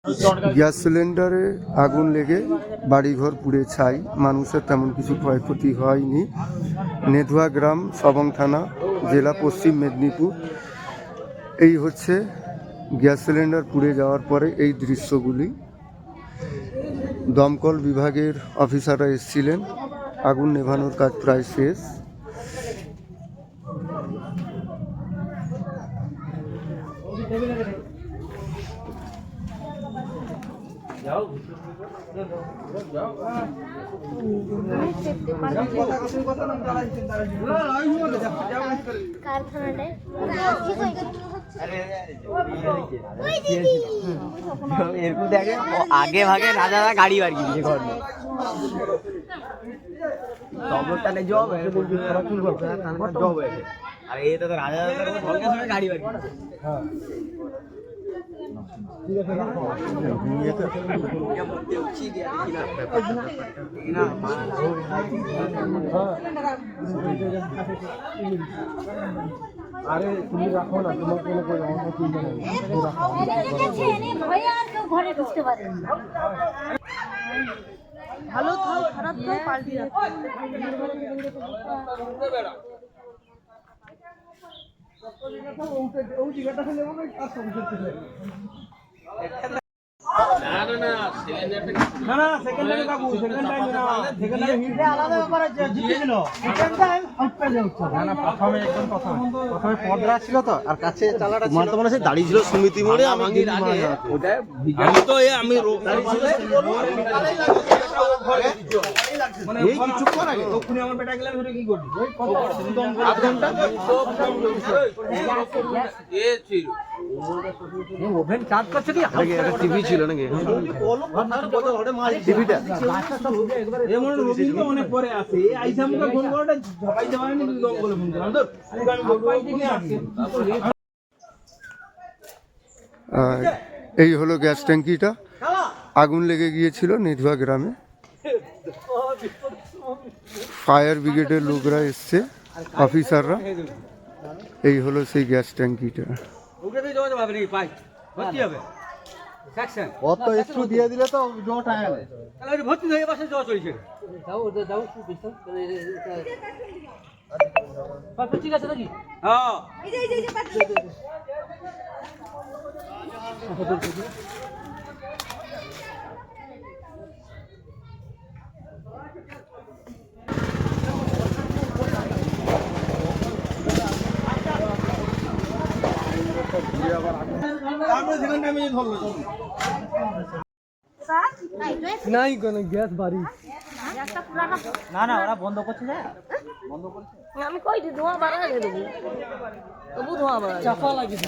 Gas সিলিন্ডারে আগুন লেগে বাড়িঘর পুড়ে ছাই, মানুষের তেমন কিছু ক্ষয়ক্ষতি হয়নি। নেধুয়া গ্রাম, সবং থানা, জেলা পশ্চিম মেদিনীপুর। এই হচ্ছে গ্যাস সিলিন্ডার পুড়ে যাওয়ার পরে এই দৃশ্যগুলি। দমকল বিভাগের অফিসাররা এসেছিলেন, আগুন নেভানোর কাজ প্রায় শেষ। आगे भागे राजा गाड़ी बार की घर में खबरটা নেই জব है जॉब है अरे ये तो राजा गाड़ी बार हां ঠিক আছে আরে তুমি রাখো না, তোমার কোনো অন্য চিন্তা নেই, ভাই আর কেউ ঘরে ঢুকতে পারে না। ভালো থাও খারাপ থাও পাল্টি রাখো। ওই জায়গাটা হলে মনে কাজ করতে না সেকেন্ড টাইম কাকু, সেকেন্ড টাইম না, সেকেন্ড টাইম হিটে আলাদা ব্যাপার আছে, জিতেছিল সেকেন্ড টাইম আউট পে যাচ্ছে না না। প্রথমে একদম প্রথমে পদরা ছিল তো, আর কাছে চালাটা ছিল, তোমার সে দাঁড়িয়ে ছিল সমিতি মোড়ে, আমি আগে ওটা আমি তো আমি মানে এই কিছু কর আগে তখনই আমার বেটা গেলাম ধরে কি করবি আধ ঘন্টা এ ছিল ওভেন চার্জ করছে কি আগে একটা টিভি ছিল নাকি টিভিটা এমন রবিকে অনেক পরে আসে আইসা মুখে ফোন করতে ঝপাই যাবে না, দম বলে ফোন করলাম তো আমি বলবো কি আসছে। এই হলো গ্যাস ট্যাঙ্কিটা, আগুন লেগে গিয়েছিল নেধুয়া গ্রামে। ফায়ার ব্রিগেডের লোকরা এসছে, অফিসাররা। এই হলো সেই গ্যাস ট্যাঙ্কিটা। অত একটু দিয়ে দিলে তো জট আয়ালে তাহলে ভর্তি হয়ে পাশে জট চলছে। যাও ওটা যাও পিছন পাশে ঠিক আছে নাকি? হ্যাঁ এই পাশে নাই কোন গ্যাস বাড়ি না না ওরা বন্ধ করছে না, বন্ধ করছে আমি কই ধোঁয়া বাড়া দেবো তবু ধোঁয়া বাড়া চাপা লাগিয়ে